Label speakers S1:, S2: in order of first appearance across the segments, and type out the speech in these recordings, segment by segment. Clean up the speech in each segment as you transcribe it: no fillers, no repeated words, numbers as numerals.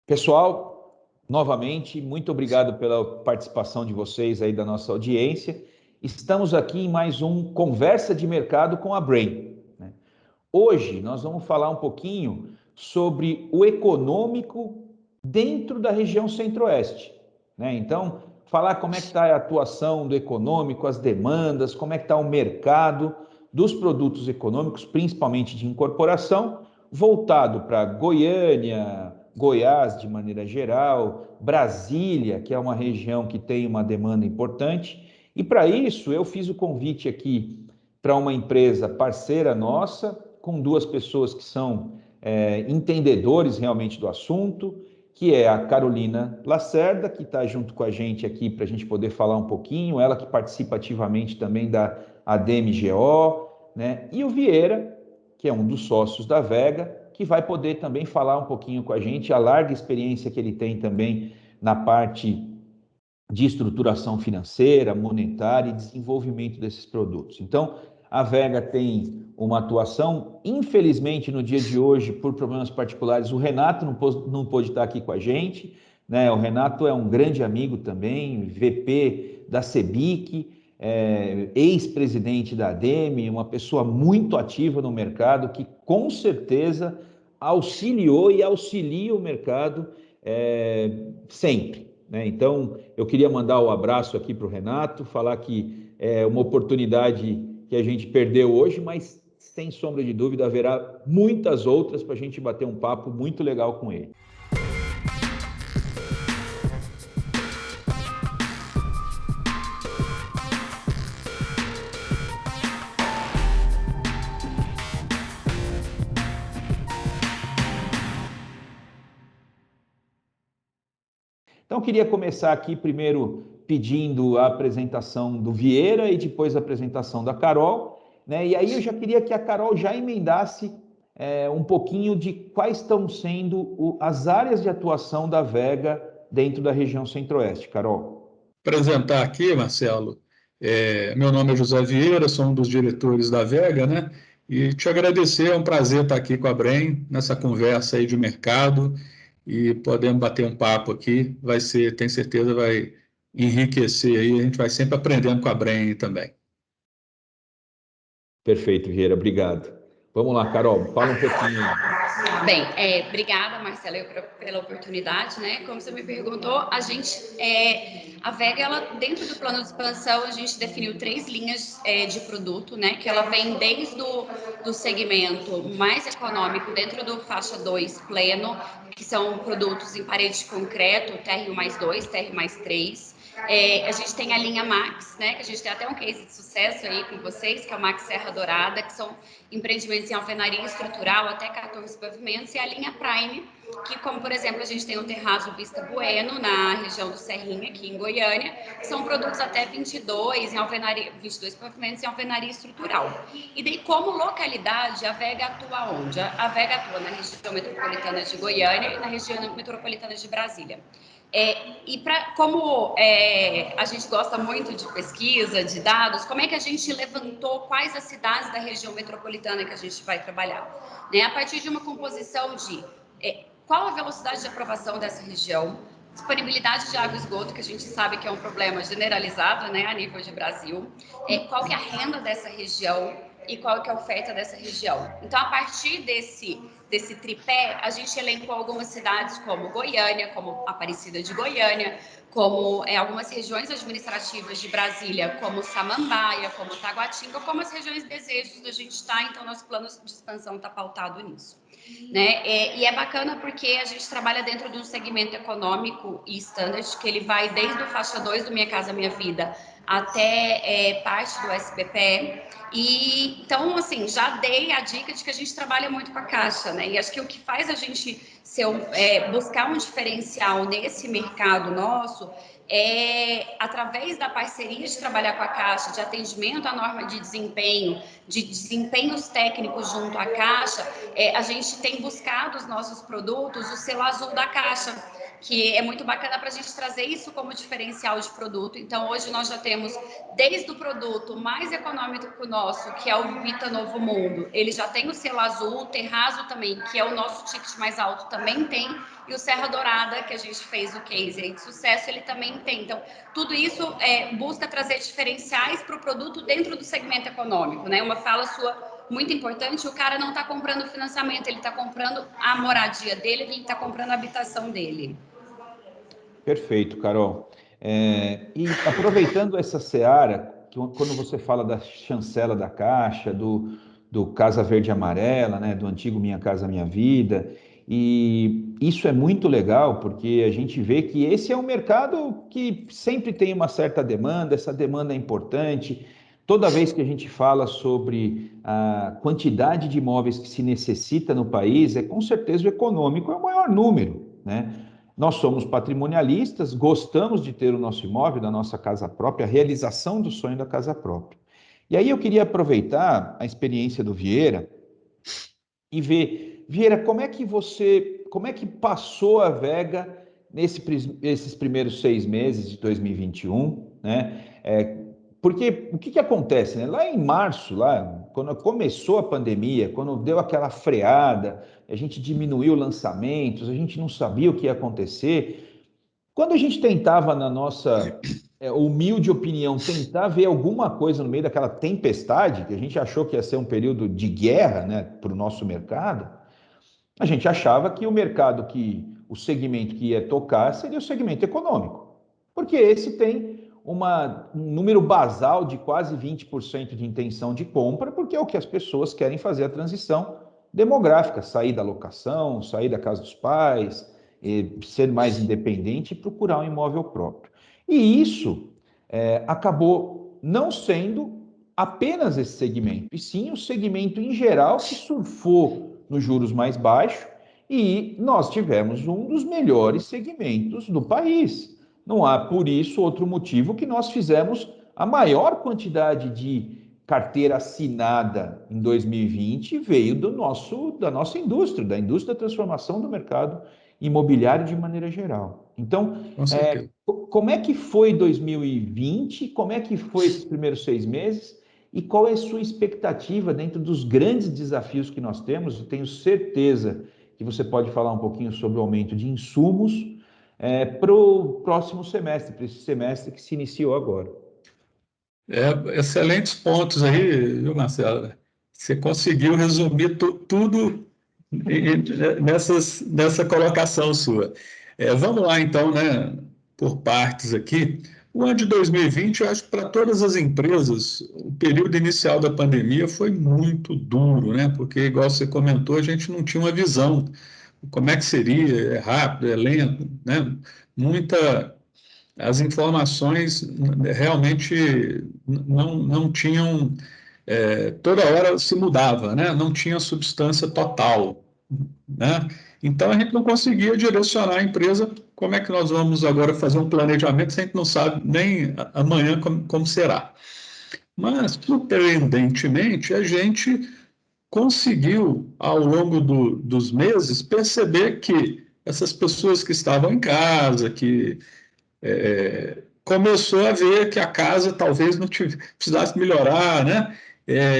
S1: Pessoal, novamente, muito obrigado pela participação de vocês aí da nossa audiência. Estamos aqui em mais um Conversa de Mercado com a Brain, né? Hoje nós vamos falar um pouquinho sobre o econômico dentro da região Centro-Oeste, né? Então, falar como é que está a atuação do econômico, as demandas, como é que está o mercado dos produtos econômicos, principalmente de incorporação, voltado para Goiânia, Goiás de maneira geral, Brasília, que é uma região que tem uma demanda importante. E para isso eu fiz o convite aqui para uma empresa parceira nossa, com duas pessoas que são entendedores realmente do assunto, que é a Carolina Lacerda, que está junto com a gente aqui para a gente poder falar um pouquinho, ela que participa ativamente também da ADMGO, né? E o Vieira, que é um dos sócios da Vega, que vai poder também falar um pouquinho com a gente, a larga experiência que ele tem também na parte de estruturação financeira, monetária e desenvolvimento desses produtos. Então, a Vega tem uma atuação, infelizmente no dia de hoje, por problemas particulares, o Renato não pôde estar aqui com a gente, né? O Renato é um grande amigo também, VP da CEBIC, ex-presidente da ADEME, uma pessoa muito ativa no mercado, que com certeza auxiliou e auxilia o mercado sempre, né? Então, eu queria mandar o abraço aqui para o Renato, falar que é uma oportunidade que a gente perdeu hoje, mas sem sombra de dúvida haverá muitas outras para a gente bater um papo muito legal com ele. Então, eu queria começar aqui primeiro pedindo a apresentação do Vieira e depois a apresentação da Carol, né? E aí eu já queria que a Carol já emendasse um pouquinho de quais estão sendo as áreas de atuação da Vega dentro da região Centro-Oeste. Carol.
S2: Apresentar aqui, Marcelo, meu nome é José Vieira, sou um dos diretores da Vega, né? E te agradecer, é um prazer estar aqui com a Brain nessa conversa aí de mercado e podemos bater um papo aqui, vai ser, tenho certeza, vai enriquecer aí, a gente vai sempre aprendendo com a Brain também.
S1: Perfeito, Vieira, obrigado. Vamos lá, Carol, fala um pouquinho aí.
S3: Bem, obrigada, Marcela, pela oportunidade, né? Como você me perguntou, a Vega, ela, dentro do plano de expansão, a gente definiu 3 linhas de produto, né? Que ela vem desde do segmento mais econômico, dentro do faixa 2 pleno, que são produtos em parede de concreto, TR1+2, TR+3. A gente tem a linha Max, né, que a gente tem até um case de sucesso aí com vocês, que é o Max Serra Dourada, que são empreendimentos em alvenaria estrutural, até 14 pavimentos, e a linha Prime, que como, por exemplo, a gente tem o Terraço Vista Bueno, na região do Serrinha, aqui em Goiânia, que são produtos até 22 pavimentos em alvenaria estrutural. E daí, como localidade, a Vega atua onde? A Vega atua na região metropolitana de Goiânia e na região metropolitana de Brasília. Como a gente gosta muito de pesquisa, de dados, como é que a gente levantou quais as cidades da região metropolitana que a gente vai trabalhar? Né? A partir de uma composição de qual a velocidade de aprovação dessa região, disponibilidade de água e esgoto, que a gente sabe que é um problema generalizado, né, a nível de Brasil, qual que é a renda dessa região e qual que é a oferta dessa região. Então, a partir desse tripé, a gente elencou algumas cidades como Goiânia, como Aparecida de Goiânia, como algumas regiões administrativas de Brasília, como Samambaia, como Taguatinga, como as regiões desejos da gente estar, então nosso plano de expansão está pautado nisso. Né? E é bacana porque a gente trabalha dentro de um segmento econômico e standard, que ele vai desde o faixa 2 do Minha Casa Minha Vida até parte do SBPE. E então, assim, já dei a dica de que a gente trabalha muito com a Caixa, né? E acho que o que faz a gente buscar um diferencial nesse mercado nosso através da parceria de trabalhar com a Caixa, de atendimento à norma de desempenho, de desempenhos técnicos junto à Caixa, a gente tem buscado os nossos produtos o selo azul da Caixa, que é muito bacana para a gente trazer isso como diferencial de produto. Então, hoje nós já temos, desde o produto mais econômico nosso, que é o Vita Novo Mundo, ele já tem o selo azul, o Terrazo também, que é o nosso ticket mais alto, também tem, e o Serra Dourada, que a gente fez o case aí de sucesso, ele também tem. Então, tudo isso busca trazer diferenciais para o produto dentro do segmento econômico, né? Uma fala sua muito importante, o cara não está comprando financiamento, ele está comprando a moradia dele, ele está comprando a habitação dele.
S1: Perfeito, Carol. E aproveitando essa seara, que quando você fala da chancela da Caixa, do Casa Verde e Amarela, né, do antigo Minha Casa Minha Vida, e isso é muito legal, porque a gente vê que esse é um mercado que sempre tem uma certa demanda, essa demanda é importante. Toda vez que a gente fala sobre a quantidade de imóveis que se necessita no país, com certeza o econômico é o maior número, né? Nós somos patrimonialistas, gostamos de ter o nosso imóvel, da nossa casa própria, a realização do sonho da casa própria. E aí eu queria aproveitar a experiência do Vieira e ver, Vieira, como é que passou a Vega nesses primeiros 6 meses de 2021, né? Porque o que acontece, né? Lá em março, lá, quando começou a pandemia, quando deu aquela freada, a gente diminuiu lançamentos, a gente não sabia o que ia acontecer. Quando a gente tentava, na nossa humilde opinião, tentar ver alguma coisa no meio daquela tempestade, que a gente achou que ia ser um período de guerra, né, para o nosso mercado, a gente achava que o segmento que ia tocar seria o segmento econômico, porque esse tem um número basal de quase 20% de intenção de compra, porque é o que as pessoas querem fazer a transição demográfica, sair da locação, sair da casa dos pais, ser mais independente e procurar um imóvel próprio. E isso acabou não sendo apenas esse segmento, e sim o segmento em geral que surfou nos juros mais baixos, e nós tivemos um dos melhores segmentos do país. Não há, por isso, outro motivo que nós fizemos a maior quantidade de carteira assinada em 2020 veio da nossa indústria, da indústria da transformação do mercado imobiliário de maneira geral. Então, como é que foi 2020? Como é que foi esses primeiros 6 meses? E qual é a sua expectativa dentro dos grandes desafios que nós temos? Eu tenho certeza que você pode falar um pouquinho sobre o aumento de insumos para o próximo semestre, para esse semestre que se iniciou agora.
S2: Excelentes pontos aí, viu, Marcelo? Você conseguiu resumir tudo nessa colocação sua. Vamos lá, então, né, por partes aqui. O ano de 2020, eu acho que para todas as empresas, o período inicial da pandemia foi muito duro, né? Porque, igual você comentou, a gente não tinha uma visão. Como é que seria? É rápido, é lento, né? As informações realmente não tinham, toda hora se mudava, né? Não tinha substância total, né? Então a gente não conseguia direcionar a empresa. Como é que nós vamos agora fazer um planejamento se a gente não sabe nem amanhã como será? Mas, surpreendentemente, a gente conseguiu, ao longo dos meses, perceber que essas pessoas que estavam em casa, que começou a ver que a casa talvez não precisasse melhorar, né?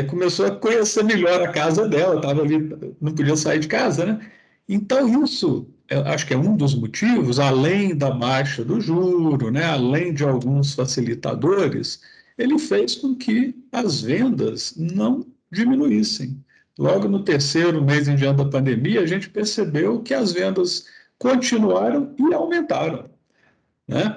S2: Começou a conhecer melhor a casa dela, estava ali, não podia sair de casa, né? Então, isso, eu acho que é um dos motivos, além da baixa do juro, né? Além de alguns facilitadores, ele fez com que as vendas não diminuíssem. Logo no terceiro mês em diante da pandemia, a gente percebeu que as vendas continuaram e aumentaram, né?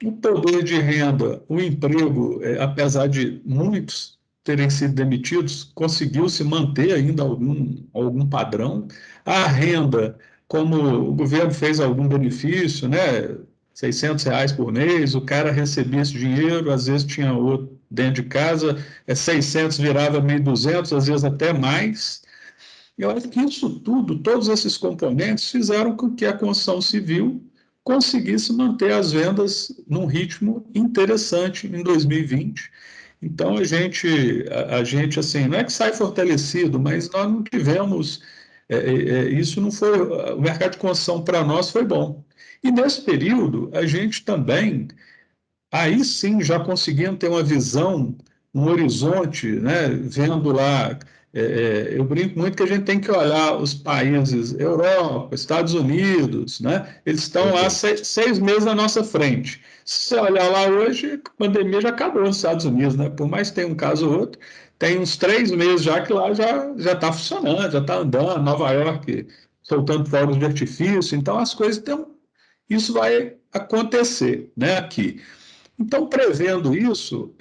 S2: O poder de renda, o emprego, apesar de muitos terem sido demitidos, conseguiu se manter ainda algum padrão. A renda, como o governo fez algum benefício, né? R$ 600 por mês, o cara recebia esse dinheiro, às vezes tinha outro dentro de casa, 600 virava 1.200, às vezes até mais. Eu acho que isso tudo, todos esses componentes, fizeram com que a construção civil conseguisse manter as vendas num ritmo interessante em 2020. Então, a gente assim, não é que sai fortalecido, mas nós não tivemos, isso não foi, o mercado de construção para nós foi bom. E nesse período, a gente também, aí sim, já conseguimos ter uma visão, um horizonte, né, vendo lá. Eu brinco muito que a gente tem que olhar os países, Europa, Estados Unidos, né, eles estão lá
S1: Perfeito.
S2: 6 meses na nossa frente. Se você olhar lá hoje, a pandemia já acabou nos Estados Unidos, né? Por mais que tenha um caso ou outro, tem uns 3 meses já que lá já está funcionando, já está andando, Nova York soltando fogos de artifício, então as coisas estão. Isso vai acontecer, né, aqui. Então, prevendo isso,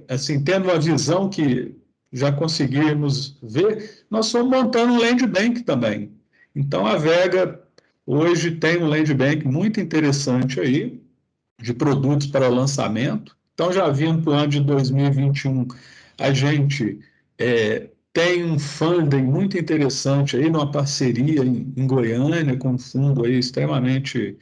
S2: assim, tendo uma visão que já conseguimos ver, nós fomos montando um land bank também. Então, a Vega hoje tem um land bank muito interessante aí, de produtos para lançamento. Então, já vimos para o ano de 2021, a gente tem um funding muito interessante aí, numa parceria em Goiânia, com um fundo aí extremamente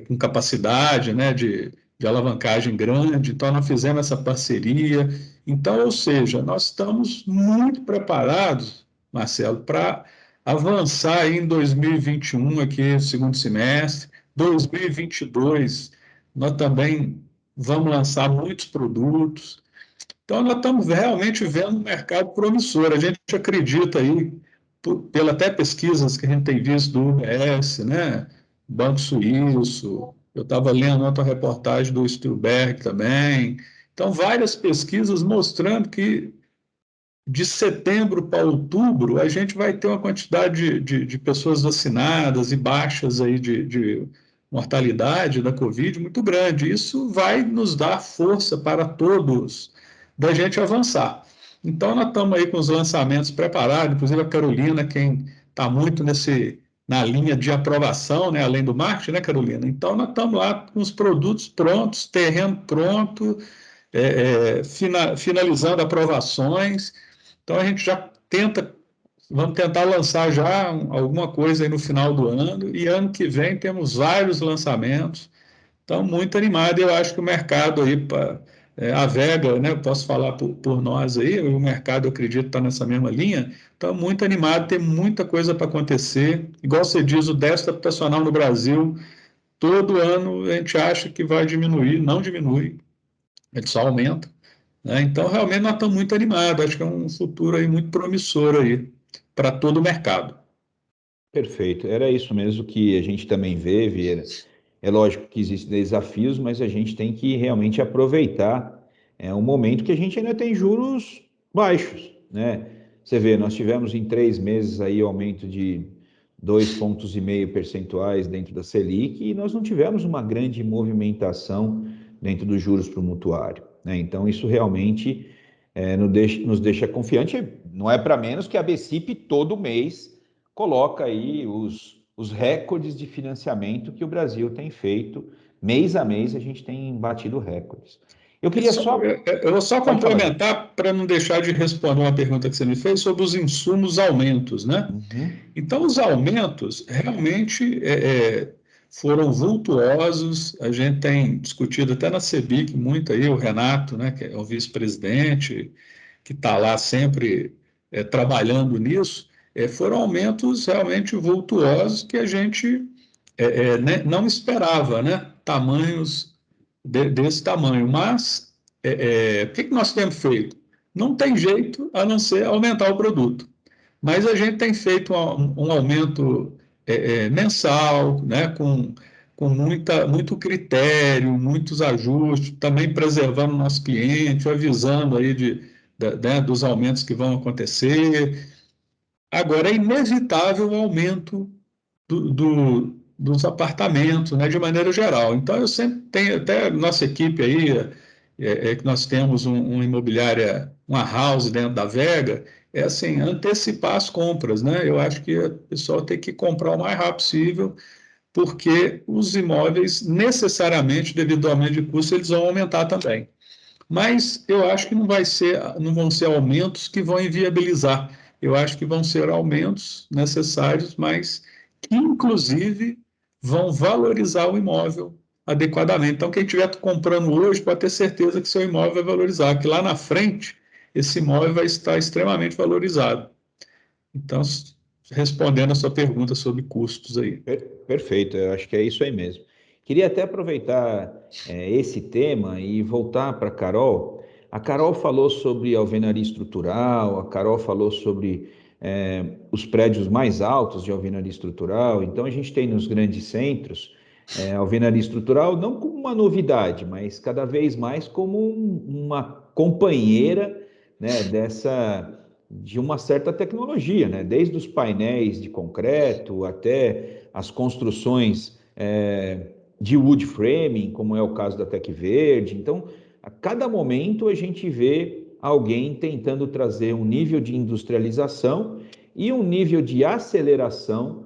S2: com capacidade, né, de alavancagem grande. Então, nós fizemos essa parceria. Então, ou seja, nós estamos muito preparados, Marcelo, para avançar aí em 2021, aqui, segundo semestre. 2022, nós também vamos lançar muitos produtos. Então, nós estamos realmente vendo um mercado promissor. A gente acredita aí, pela até pesquisas que a gente tem visto do UBS, né? Banco Suíço, eu estava lendo outra reportagem do Spielberg também. Então, várias pesquisas mostrando que de setembro para outubro a gente vai ter uma quantidade de pessoas vacinadas e baixas aí de mortalidade da Covid muito grande. Isso vai nos dar força para todos da gente avançar. Então, nós estamos aí com os lançamentos preparados, inclusive a Carolina, quem está muito na linha de aprovação, né, além do marketing, né, Carolina? Então, nós estamos lá com os produtos prontos, terreno pronto, finalizando aprovações. Então, a gente já vamos tentar lançar já alguma coisa aí no final do ano, e ano que vem temos vários lançamentos. Então, muito animado. Eu acho que o mercado aí, a Vega, né, eu posso falar por nós aí, o mercado, eu acredito, está nessa mesma linha. Então, muito animado, tem muita coisa para acontecer. Igual você diz, o déficit habitacional no Brasil, todo ano a gente acha que vai diminuir, não diminui, ele só aumenta, né? Então, realmente, nós estamos muito animados. Acho que é um futuro aí muito promissor aí para todo o mercado.
S1: Perfeito. Era isso mesmo que a gente também vê, Vieira. É lógico que existem desafios, mas a gente tem que realmente aproveitar um momento que a gente ainda tem juros baixos, né? Você vê, nós tivemos em 3 meses aí aumento de 2,5 pontos percentuais dentro da Selic e nós não tivemos uma grande movimentação dentro dos juros para o mutuário, né? Então, isso realmente nos deixa confiante. Não é para menos que a BCP todo mês coloca aí os recordes de financiamento que o Brasil tem feito. Mês a mês a gente tem batido recordes. Eu queria só...
S2: Eu vou só
S1: Pode falar.
S2: complementar para não deixar de responder uma pergunta que você me fez sobre os insumos aumentos, né?
S1: Uhum.
S2: Então, os aumentos realmente foram vultuosos. A gente tem discutido até na CEBIC muito aí, o Renato, né, que é o vice-presidente, que está lá sempre trabalhando nisso. Foram aumentos realmente vultuosos que a gente né, não esperava, né? Tamanhos desse tamanho. Mas o que nós temos feito? Não tem jeito a não ser aumentar o produto. Mas a gente tem feito um aumento mensal, né, com muito critério, muitos ajustes, também preservando o nosso cliente, avisando aí né, dos aumentos que vão acontecer. Agora, é inevitável o aumento dos apartamentos, né, de maneira geral. Então, eu sempre tenho, até nossa equipe aí, que nós temos uma imobiliária, uma house dentro da Vega, é assim, antecipar as compras, né? Eu acho que o pessoal tem que comprar o mais rápido possível, porque os imóveis, necessariamente, devido ao aumento de custo, eles vão aumentar também. Mas eu acho que não vão ser aumentos que vão inviabilizar. Eu acho que vão ser aumentos necessários, mas que, inclusive, vão valorizar o imóvel adequadamente. Então, quem estiver comprando hoje pode ter certeza que seu imóvel vai valorizar, que lá na frente esse imóvel vai estar extremamente valorizado. Então, respondendo a sua pergunta sobre custos aí.
S1: Perfeito, eu acho que é isso aí mesmo. Queria até aproveitar esse tema e voltar para a Carol. A Carol falou sobre alvenaria estrutural, a Carol falou sobre os prédios mais altos de alvenaria estrutural. Então, a gente tem nos grandes centros alvenaria estrutural não como uma novidade, mas cada vez mais como uma companheira, né, de uma certa tecnologia, né? Desde os painéis de concreto até as construções de wood framing, como é o caso da Tec Verde. Então, a cada momento a gente vê alguém tentando trazer um nível de industrialização e um nível de aceleração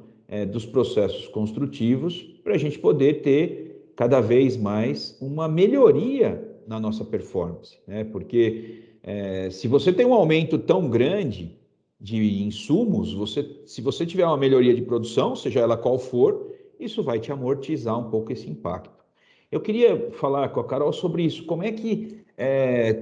S1: dos processos construtivos para a gente poder ter cada vez mais uma melhoria na nossa performance, né? Porque se você tem um aumento tão grande de insumos, se você tiver uma melhoria de produção, seja ela qual for, isso vai te amortizar um pouco esse impacto. Eu queria falar com a Carol sobre isso. Como é que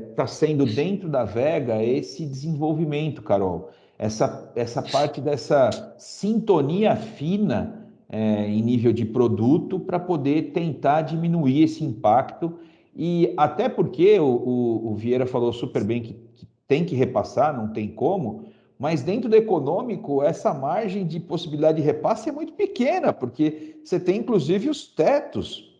S1: está sendo dentro da Vega esse desenvolvimento, Carol? Essa parte dessa sintonia fina em nível de produto para poder tentar diminuir esse impacto. E até porque o Vieira falou super bem que tem que repassar, não tem como, mas dentro do econômico, essa margem de possibilidade de repasse é muito pequena, porque você tem inclusive os tetos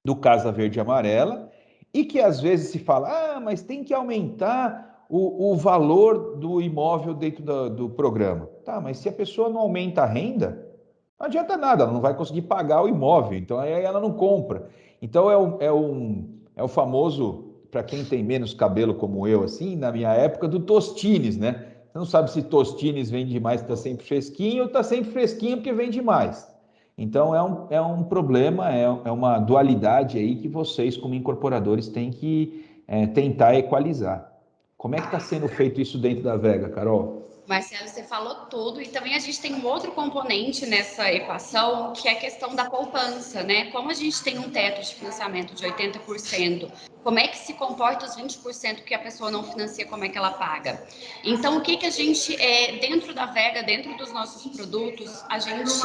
S1: do Casa Verde e Amarela, e que às vezes se fala, mas tem que aumentar o valor do imóvel dentro do programa. Tá, mas se a pessoa não aumenta a renda, não adianta nada, ela não vai conseguir pagar o imóvel, então aí ela não compra. Então é o famoso, para quem tem menos cabelo como eu, assim, na minha época, do Tostines, né? Você não sabe se Tostines vende mais, está sempre fresquinho, ou está sempre fresquinho porque vende mais. Então é um problema, é uma dualidade aí que vocês, como incorporadores, têm que tentar equalizar. Como é que está sendo feito isso dentro da Vega, Carol?
S3: Marcelo, você falou tudo, e também a gente tem um outro componente nessa equação, que é a questão da poupança, né? Como a gente tem um teto de financiamento de 80%, como é que se comporta os 20% que a pessoa não financia, como é que ela paga? Então, o que que a gente, dentro da Vega, dentro dos nossos produtos, a gente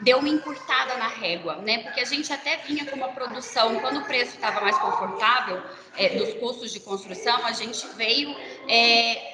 S3: deu uma encurtada na régua, né? Porque a gente até vinha com uma produção, quando o preço estava mais confortável, dos custos de construção, a gente veio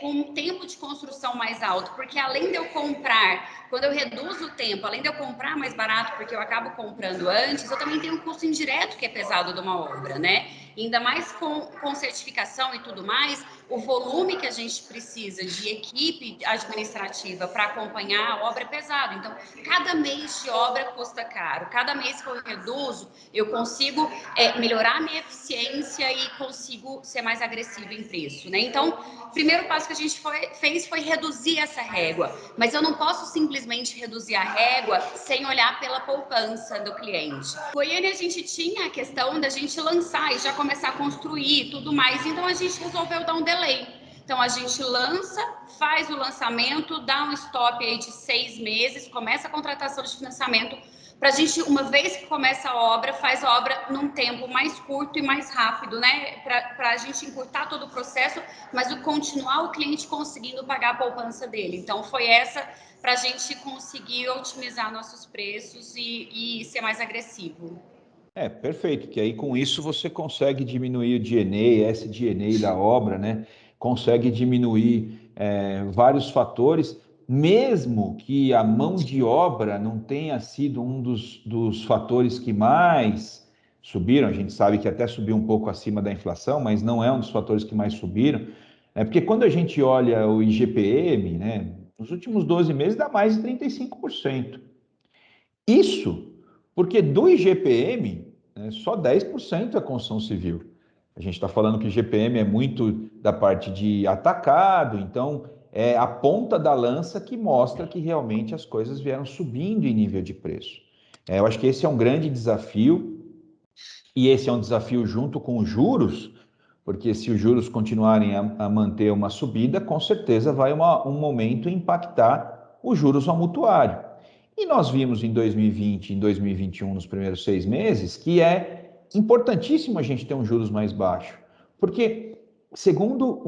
S3: com um tempo de construção mais alto, porque além de eu comprar, quando eu reduzo o tempo, além de eu comprar mais barato, porque eu acabo comprando antes, eu também tenho um custo indireto que é pesado de uma obra, né? E ainda mais com certificação e tudo mais, o volume que a gente precisa de equipe administrativa para acompanhar a obra é pesado. Então, cada mês de obra custa caro. Cada mês que eu reduzo, eu consigo melhorar a minha eficiência e consigo ser mais agressivo em preço, né? Então, o primeiro passo que a gente fez foi reduzir essa régua. Mas eu não posso simplesmente reduzir a régua sem olhar pela poupança do cliente. Em Goiânia, a gente tinha a questão da gente lançar e já começar a construir e tudo mais. Então, a gente resolveu dar um delay. Então, a gente lança, faz o lançamento, dá um stop aí de 6 meses, começa a contratação de financiamento, para a gente, uma vez que começa a obra, faz a obra num tempo mais curto e mais rápido, né? Para a gente encurtar todo o processo, mas continuar o cliente conseguindo pagar a poupança dele. Então, foi essa para a gente conseguir otimizar nossos preços e ser mais agressivo.
S1: Perfeito, que aí com isso você consegue diminuir o G&A, SG&A da obra, né? Consegue diminuir vários fatores, mesmo que a mão de obra não tenha sido um dos fatores que mais subiram, a gente sabe que até subiu um pouco acima da inflação, mas não é um dos fatores que mais subiram, porque quando a gente olha o IGPM, né, nos últimos 12 meses dá mais de 35%. Isso porque do IGPM, só 10% é construção civil. A gente está falando que o IGPM é muito da parte de atacado, então é a ponta da lança que mostra que realmente as coisas vieram subindo em nível de preço. Eu acho que esse é um grande desafio, e esse é um desafio junto com os juros, porque se os juros continuarem a manter uma subida, com certeza vai um momento impactar os juros ao mutuário. E nós vimos em 2020 e em 2021, nos primeiros 6 meses, que é importantíssimo a gente ter um juros mais baixo. Porque, segundo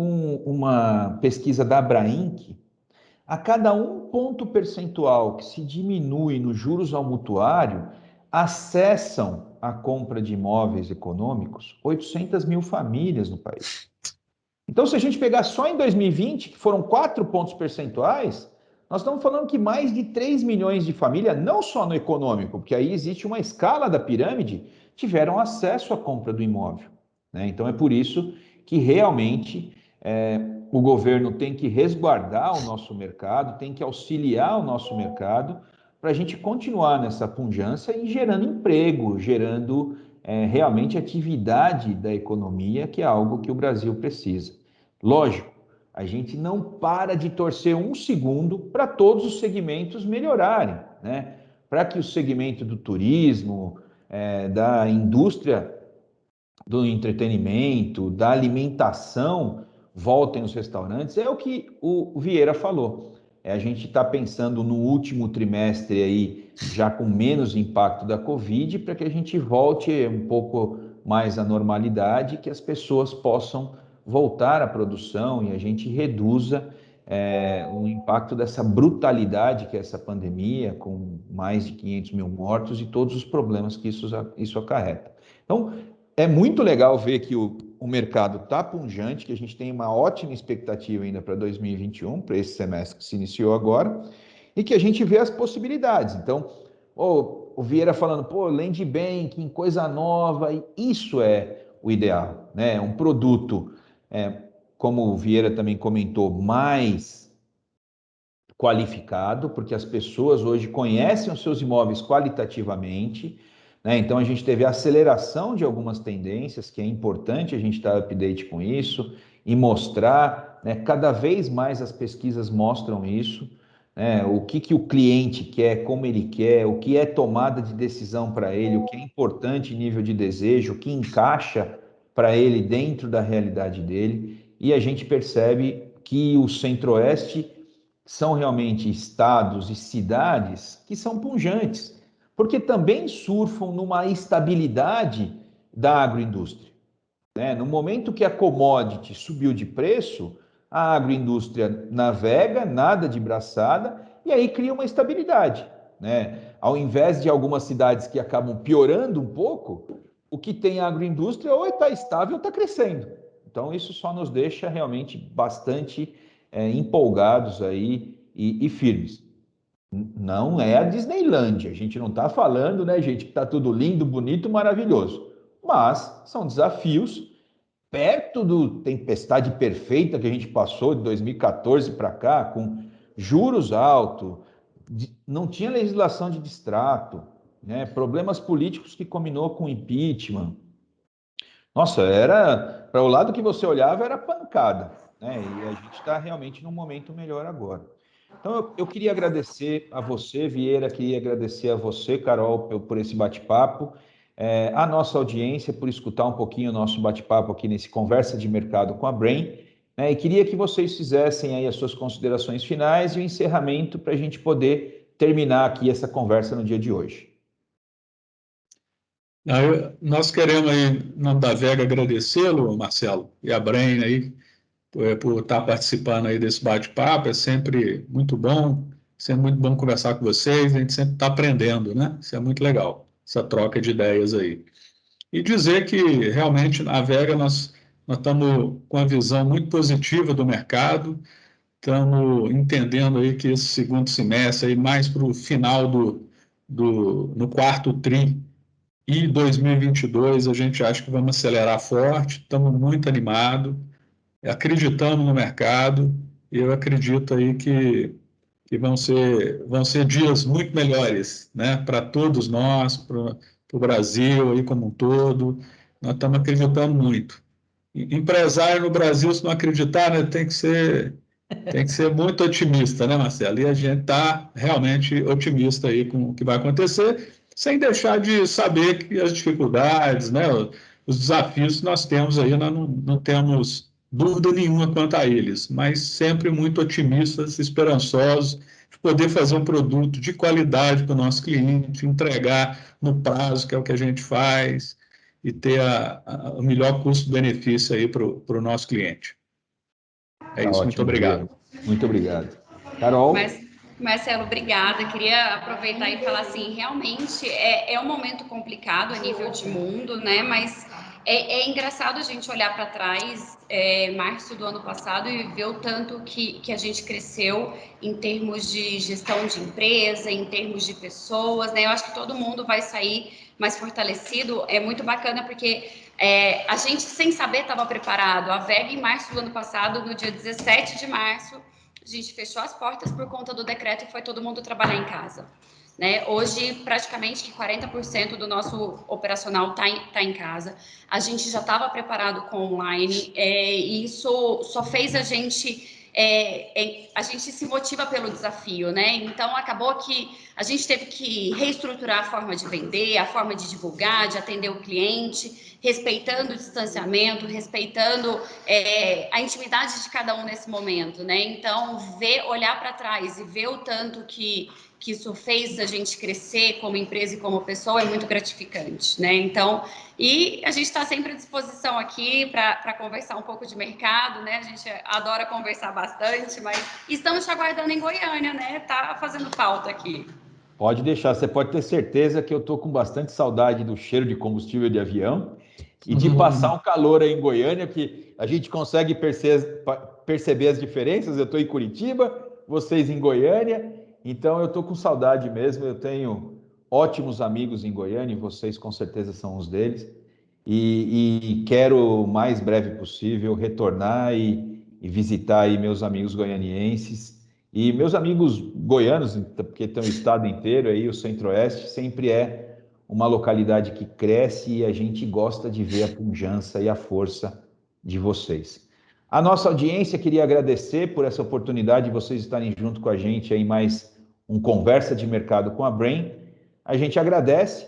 S1: uma pesquisa da Abrainc, A cada 1 ponto percentual que se diminui nos juros ao mutuário, acessam a compra de imóveis econômicos 800 mil famílias no país. Então, se a gente pegar só em 2020, que foram 4 pontos percentuais, nós estamos falando que mais de 3 milhões de famílias, não só no econômico, porque aí existe uma escala da pirâmide, tiveram acesso à compra do imóvel, né? Então, é por isso que realmente o governo tem que resguardar o nosso mercado, tem que auxiliar o nosso mercado para a gente continuar nessa pujança e gerando emprego, gerando realmente atividade da economia, que é algo que o Brasil precisa. Lógico, a gente não para de torcer 1 segundo para todos os segmentos melhorarem, né? Para que o segmento do turismo, da indústria do entretenimento, da alimentação, voltem os restaurantes, é o que o Vieira falou. A gente está pensando no último trimestre aí, já com menos impacto da Covid, para que a gente volte um pouco mais à normalidade, que as pessoas possam voltar à produção e a gente reduza o impacto dessa brutalidade que é essa pandemia, com mais de 500 mil mortos e todos os problemas que isso acarreta. Então, é muito legal ver que o mercado está pujante, que a gente tem uma ótima expectativa ainda para 2021, para esse semestre que se iniciou agora, e que a gente vê as possibilidades. Então, o Vieira falando, land banking, coisa nova, e isso é o ideal, né? Um produto, como o Vieira também comentou, mais qualificado, porque as pessoas hoje conhecem os seus imóveis qualitativamente, né? Então a gente teve a aceleração de algumas tendências, que é importante a gente estar update com isso e mostrar, né? Cada vez mais as pesquisas mostram isso, né? O que o cliente quer, como ele quer, o que é tomada de decisão para ele, o que é importante em nível de desejo, o que encaixa para ele dentro da realidade dele, e a gente percebe que o Centro-Oeste são realmente estados e cidades que são pujantes, porque também surfam numa estabilidade da agroindústria, né? No momento que a commodity subiu de preço, a agroindústria navega, nada de braçada, e aí cria uma estabilidade, né? Ao invés de algumas cidades que acabam piorando um pouco, o que tem a agroindústria ou está estável ou está crescendo. Então, isso só nos deixa realmente bastante empolgados aí e firmes. Não é a Disneylândia, a gente não está falando, né, gente, que está tudo lindo, bonito, maravilhoso, mas são desafios perto do tempestade perfeita que a gente passou de 2014 para cá, com juros altos, não tinha legislação de distrato, né, problemas políticos que combinou com impeachment. Nossa, era para o lado que você olhava era pancada, né? E a gente está realmente num momento melhor agora. Então, eu queria agradecer a você, Vieira, queria agradecer a você, Carol, por esse bate-papo, a nossa audiência por escutar um pouquinho o nosso bate-papo aqui nesse Conversa de Mercado com a Brain, né? E queria que vocês fizessem aí as suas considerações finais e o encerramento para a gente poder terminar aqui essa conversa no dia de hoje.
S2: Nós queremos aí, em nome da Vega, agradecê-lo, Marcelo, e a Brain aí, por estar participando aí desse bate-papo. É sempre muito bom conversar com vocês, a gente sempre está aprendendo, né? Isso é muito legal, essa troca de ideias aí. E dizer que realmente na Vega nós estamos com uma visão muito positiva do mercado, estamos entendendo aí que esse segundo semestre, aí mais para o final no quarto tri, e 2022 a gente acha que vamos acelerar forte, estamos muito animados, acreditamos no mercado, e eu acredito aí que vão ser dias muito melhores, né, para todos nós, para o Brasil aí como um todo. Nós estamos acreditando muito. Empresário no Brasil, se não acreditar, né, tem que ser muito otimista, né, Marcelo? E a gente está realmente otimista aí com o que vai acontecer, sem deixar de saber que as dificuldades, né, os desafios que nós temos aí, nós não temos dúvida nenhuma quanto a eles, mas sempre muito otimistas, esperançosos, de poder fazer um produto de qualidade para o nosso cliente, entregar no prazo, que é o que a gente faz, e ter o melhor custo-benefício aí para o nosso cliente. É
S1: Tá
S2: isso, muito
S1: ótimo, Vieira.
S2: obrigado.
S1: Muito obrigado. Carol?
S3: Marcelo, obrigada. Queria aproveitar e falar assim, realmente é um momento complicado a nível de mundo, né? Mas é engraçado a gente olhar para trás, março do ano passado, e ver o tanto que a gente cresceu em termos de gestão de empresa, em termos de pessoas, né? Eu acho que todo mundo vai sair mais fortalecido. É muito bacana porque a gente, sem saber, estava preparado. A VEG, em março do ano passado, no dia 17 de março, a gente fechou as portas por conta do decreto e foi todo mundo trabalhar em casa. Né? Hoje, praticamente que 40% do nosso operacional tá em casa. A gente já estava preparado com online, e isso só fez a gente se motiva pelo desafio, né? Então, acabou que a gente teve que reestruturar a forma de vender, a forma de divulgar, de atender o cliente, respeitando o distanciamento, respeitando a intimidade de cada um nesse momento, né? Então, olhar para trás e ver o tanto que isso fez a gente crescer como empresa e como pessoa é muito gratificante, né? Então, e a gente está sempre à disposição aqui para conversar um pouco de mercado, né? A gente adora conversar bastante, mas estamos te aguardando em Goiânia, né? Tá fazendo falta aqui.
S1: Pode deixar, você pode ter certeza que eu estou com bastante saudade do cheiro de combustível de avião e de passar um calor aí em Goiânia, que a gente consegue perceber as diferenças. Eu estou em Curitiba, vocês em Goiânia, então eu estou com saudade mesmo. Eu tenho ótimos amigos em Goiânia e vocês com certeza são uns deles. E quero o mais breve possível retornar e visitar aí meus amigos goianienses. E meus amigos goianos, porque tem o estado inteiro aí, o Centro-Oeste, sempre é uma localidade que cresce e a gente gosta de ver a pujança e a força de vocês. A nossa audiência, queria agradecer por essa oportunidade de vocês estarem junto com a gente aí mais um Conversa de Mercado com a Brain. A gente agradece,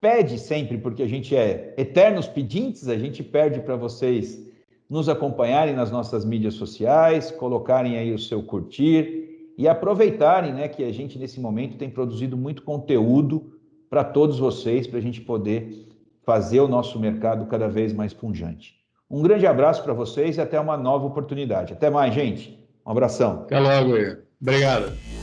S1: pede sempre, porque a gente é eternos pedintes, a gente pede para vocês nos acompanharem nas nossas mídias sociais, colocarem aí o seu curtir e aproveitarem, né, que a gente nesse momento tem produzido muito conteúdo para todos vocês, para a gente poder fazer o nosso mercado cada vez mais pujante. Um grande abraço para vocês e até uma nova oportunidade. Até mais, gente. Um abração.
S2: Até logo aí. Obrigado.